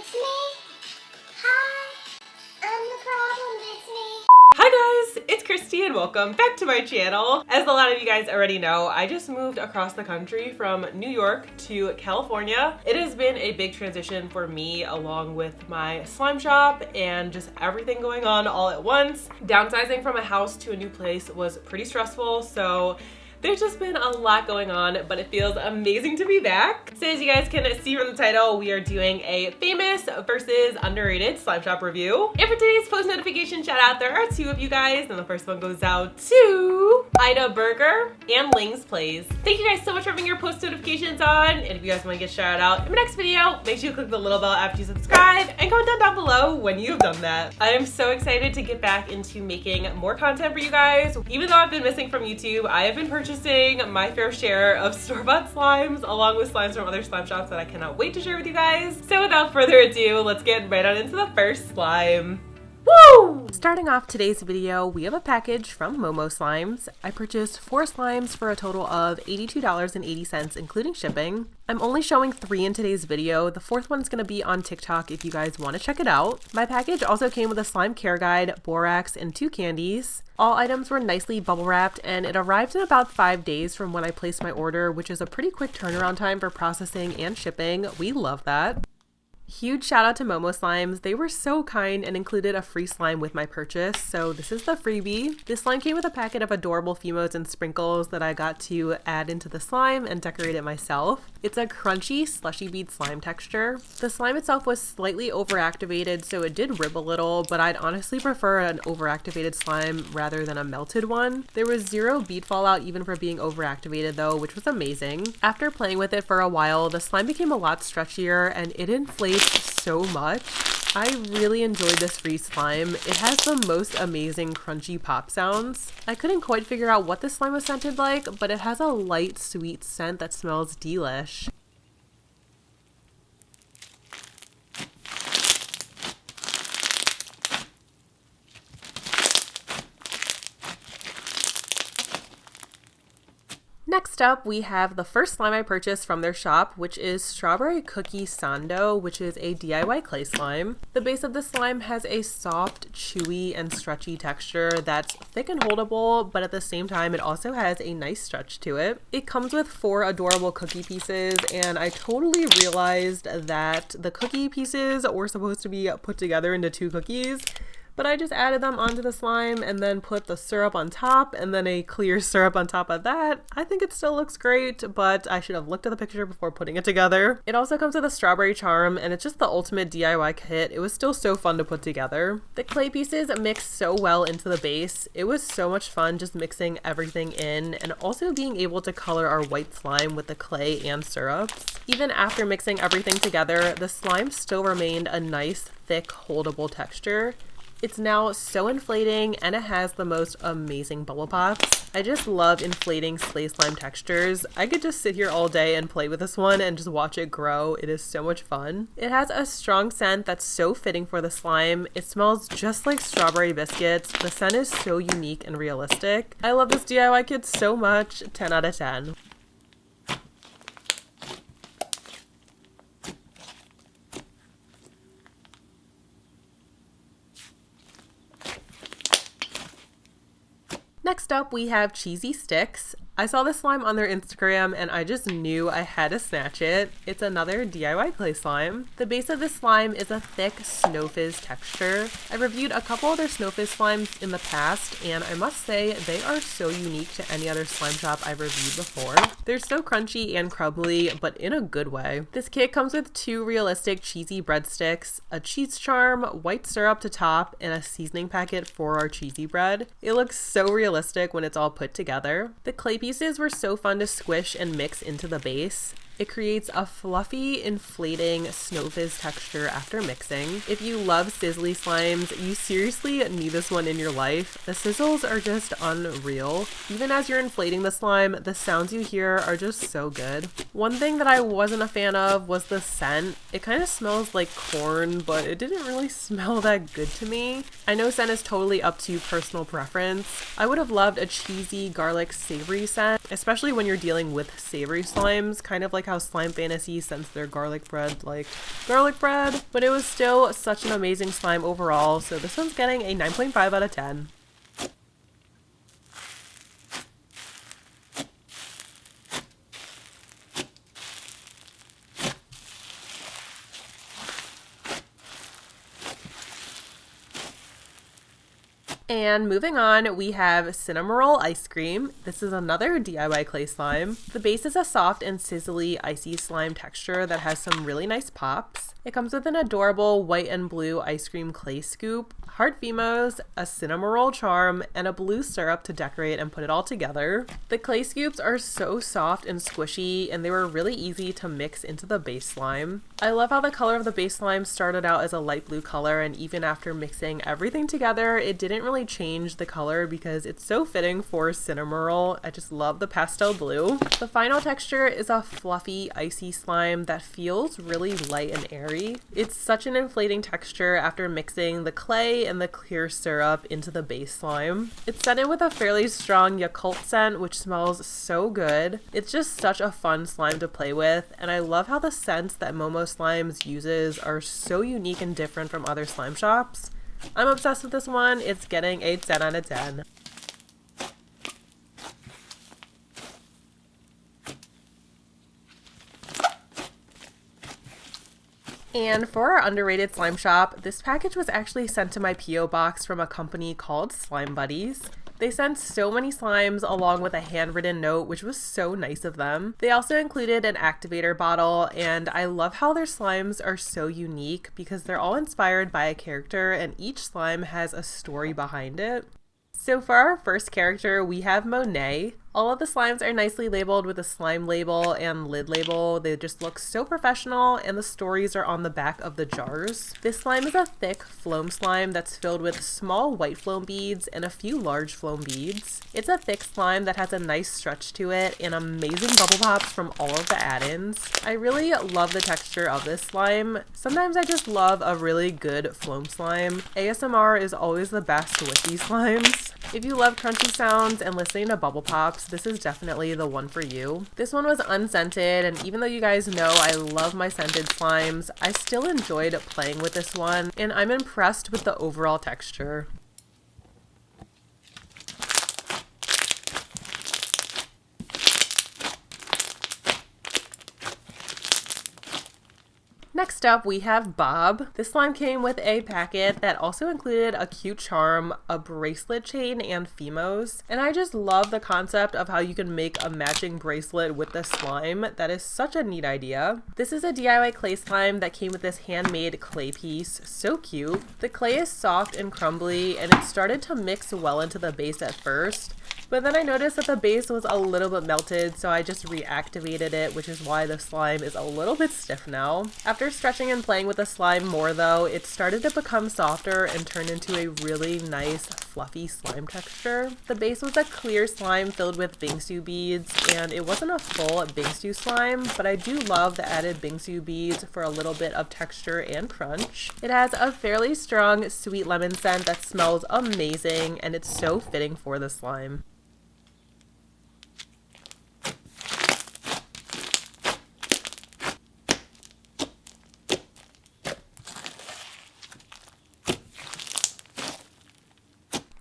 It's me. Hi. I'm the problem. It's me. Hi guys, it's Kristiii and welcome back to my channel. As a lot of you guys already know, I just moved across the country from New York to California. It has been a big transition for me along with my slime shop and just everything going on all at once. Downsizing from a house to a new place was pretty stressful, so there's just been a lot going on, but it feels amazing to be back. So as you guys can see from the title, we are doing a famous versus underrated slime shop review. And for today's post notification shout out, there are two of you guys, and the first one goes out to Ida Burger and Ling's Plays. Thank you guys so much for having your post notifications on, and if you guys want to get shout out in my next video, make sure you click the little bell after you subscribe and comment down below when you've done that. I am so excited to get back into making more content for you guys. Even though I've been missing from YouTube, I have been purchasing my fair share of store-bought slimes along with slimes from other slime shops that I cannot wait to share with you guys. So without further ado, let's get right on into the first slime. Woo! Starting off today's video, we have a package from Momo Slimes. I purchased 4 slimes for a total of $82.80 including shipping. I'm only showing 3 in today's video. The 4th one's going to be on TikTok if you guys want to check it out. My package also came with a slime care guide, borax, and 2 candies. All items were nicely bubble wrapped and it arrived in about 5 days from when I placed my order, which is a pretty quick turnaround time for processing and shipping. We love that. Huge shout out to Momo Slimes. They were so kind and included a free slime with my purchase. So this is the freebie. This slime came with a packet of adorable Fumos and sprinkles that I got to add into the slime and decorate it myself. It's a crunchy slushy bead slime texture. The slime itself was slightly overactivated, so it did rib a little, but I'd honestly prefer an overactivated slime rather than a melted one. There was 0 bead fallout even for being overactivated though, which was amazing. After playing with it for a while, the slime became a lot stretchier and it inflates so much. I really enjoyed this free slime. It has the most amazing crunchy pop sounds. I couldn't quite figure out what this slime was scented like, but it has a light sweet scent that smells delish. Next up, we have the first slime I purchased from their shop, which is Strawberry Cookie Sando, which is a DIY clay slime. The base of the slime has a soft, chewy, and stretchy texture that's thick and holdable, but at the same time, it also has a nice stretch to it. It comes with 4 adorable cookie pieces, and I totally realized that the cookie pieces were supposed to be put together into 2 cookies. But I just added them onto the slime and then put the syrup on top and then a clear syrup on top of that. I think it still looks great, but I should have looked at the picture before putting it together. It also comes with a strawberry charm and it's just the ultimate DIY kit. It was still so fun to put together. The clay pieces mix so well into the base. It was so much fun just mixing everything in and also being able to color our white slime with the clay and syrups. Even after mixing everything together, the slime still remained a nice, thick, holdable texture. It's now so inflating and it has the most amazing bubble pops. I just love inflating clay slime textures. I could just sit here all day and play with this one and just watch it grow. It is so much fun. It has a strong scent that's so fitting for the slime. It smells just like strawberry biscuits. The scent is so unique and realistic. I love this DIY kit so much. 10 out of 10. Next up, we have Cheesy Sticks. I saw this slime on their Instagram and I just knew I had to snatch it. It's another DIY clay slime. The base of this slime is a thick snow fizz texture. I reviewed a couple other snow fizz slimes in the past and I must say they are so unique to any other slime shop I've reviewed before. They're so crunchy and crumbly, but in a good way. This kit comes with 2 realistic cheesy breadsticks, a cheese charm, white syrup to top, and a seasoning packet for our cheesy bread. It looks so realistic when it's all put together. The clay pieces were so fun to squish and mix into the base. It creates a fluffy, inflating snow fizz texture after mixing. If you love sizzly slimes, you seriously need this one in your life. The sizzles are just unreal. Even as you're inflating the slime, the sounds you hear are just so good. One thing that I wasn't a fan of was the scent. It kind of smells like corn, but it didn't really smell that good to me. I know scent is totally up to personal preference. I would have loved a cheesy, garlic, savory scent, especially when you're dealing with savory slimes, kind of like like how Slime Fantasy sends their garlic bread like garlic bread, but it was still such an amazing slime overall, so this one's getting a 9.5 out of 10. And moving on, we have Cinnamoroll Ice Cream. This is another DIY clay slime. The base is a soft and sizzly icy slime texture that has some really nice pops. It comes with an adorable white and blue ice cream clay scoop, heart Fimos, a Cinnamoroll charm, and a blue syrup to decorate and put it all together. The clay scoops are so soft and squishy, and they were really easy to mix into the base slime. I love how the color of the base slime started out as a light blue color, and even after mixing everything together, it didn't really change the color because it's so fitting for Cinnamoroll. I just love the pastel blue. The final texture is a fluffy, icy slime that feels really light and airy. It's such an inflating texture after mixing the clay and the clear syrup into the base slime. It's scented with a fairly strong Yakult scent, which smells so good. It's just such a fun slime to play with, and I love how the scents that Momo Slimes uses are so unique and different from other slime shops. I'm obsessed with this one. It's getting a 10 out of 10. And for our underrated slime shop, this package was actually sent to my P.O. box from a company called Slime Buddies. They sent so many slimes along with a handwritten note, which was so nice of them. They also included an activator bottle, and I love how their slimes are so unique because they're all inspired by a character and each slime has a story behind it. So for our first character, we have Monet. All of the slimes are nicely labeled with a slime label and lid label. They just look so professional, and the stories are on the back of the jars. This slime is a thick foam slime that's filled with small white foam beads and a few large foam beads. It's a thick slime that has a nice stretch to it and amazing bubble pops from all of the add-ins. I really love the texture of this slime. Sometimes I just love a really good foam slime. ASMR is always the best with these slimes. If you love crunchy sounds and listening to bubble pops, this is definitely the one for you. This one was unscented, and even though you guys know I love my scented slimes, I still enjoyed playing with this one, and I'm impressed with the overall texture. Next up, we have Bob. This slime came with a packet that also included a cute charm, a bracelet chain, and Fimos. And I just love the concept of how you can make a matching bracelet with this slime. That is such a neat idea. This is a DIY clay slime that came with this handmade clay piece. So cute. The clay is soft and crumbly, and it started to mix well into the base at first. But then I noticed that the base was a little bit melted, so I just reactivated it, which is why the slime is a little bit stiff now. After stretching and playing with the slime more though, it started to become softer and turn into a really nice fluffy slime texture. The base was a clear slime filled with bingsu beads, and it wasn't a full bingsu slime, but I do love the added bingsu beads for a little bit of texture and crunch. It has a fairly strong sweet lemon scent that smells amazing, and it's so fitting for the slime.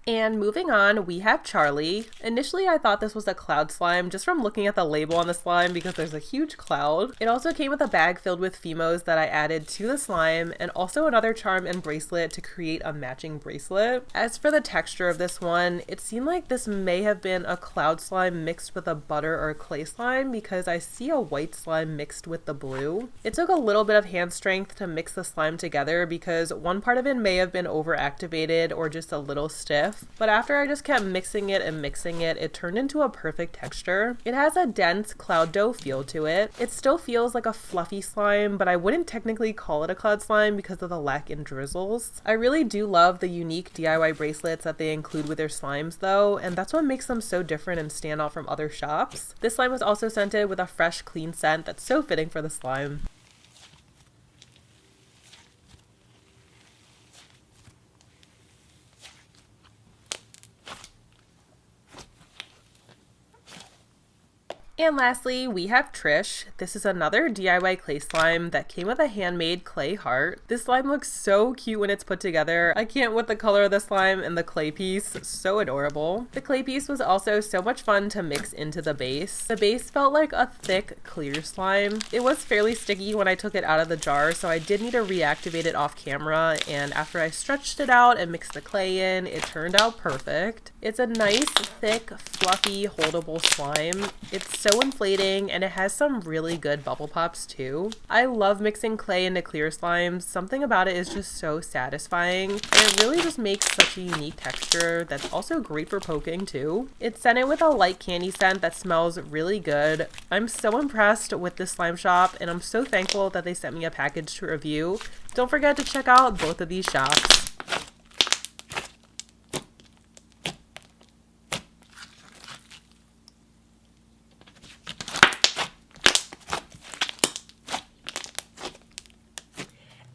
And moving on, we have Charlie. Initially, I thought this was a cloud slime just from looking at the label on the slime because there's a huge cloud. It also came with a bag filled with Fimos that I added to the slime, and also another charm and bracelet to create a matching bracelet. As for the texture of this one, it seemed like this may have been a cloud slime mixed with a butter or clay slime because I see a white slime mixed with the blue. It took a little bit of hand strength to mix the slime together because one part of it may have been overactivated or just a little stiff. But after I just kept mixing it and mixing it, it turned into a perfect texture. It has a dense cloud dough feel to it. It still feels like a fluffy slime, but I wouldn't technically call it a cloud slime because of the lack in drizzles. I really do love the unique DIY bracelets that they include with their slimes though, and that's what makes them so different and stand out from other shops. This slime was also scented with a fresh, clean scent that's so fitting for the slime. And lastly, we have Trish. This is another DIY clay slime that came with a handmade clay heart. This slime looks so cute when it's put together. I can't with the color of the slime and the clay piece. So adorable. The clay piece was also so much fun to mix into the base. The base felt like a thick, clear slime. It was fairly sticky when I took it out of the jar, so I did need to reactivate it off camera, and after I stretched it out and mixed the clay in, it turned out perfect. It's a nice, thick, fluffy, holdable slime. It's so inflating, and it has some really good bubble pops too. I love mixing clay into clear slimes. Something about it is just so satisfying, and it really just makes such a unique texture that's also great for poking too. It's scented with a light candy scent that smells really good. I'm so impressed with this slime shop, and I'm so thankful that they sent me a package to review. Don't forget to check out both of these shops.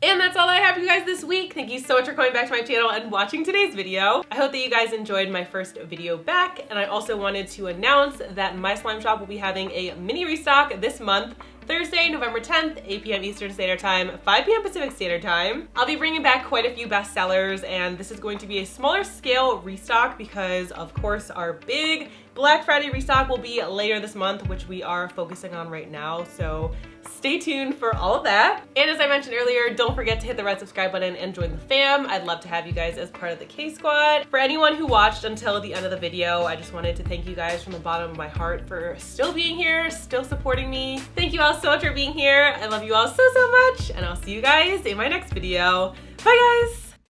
And that's all I have for you guys this week. Thank you so much for coming back to my channel and watching today's video. I hope that you guys enjoyed my first video back, and I also wanted to announce that my slime shop will be having a mini restock this month, Thursday, November 10th, 8 p.m. Eastern Standard Time, 5 p.m. Pacific Standard Time. I'll be bringing back quite a few bestsellers, and this is going to be a smaller scale restock because, of course, our big Black Friday restock will be later this month, which we are focusing on right now, so stay tuned for all of that. And as I mentioned earlier, don't forget to hit the red subscribe button and join the fam. I'd love to have you guys as part of the K-Squad. For anyone who watched until the end of the video, I just wanted to thank you guys from the bottom of my heart for still being here, still supporting me. Thank you all so much for being here. I love you all so, so much, and I'll see you guys in my next video. Bye, guys!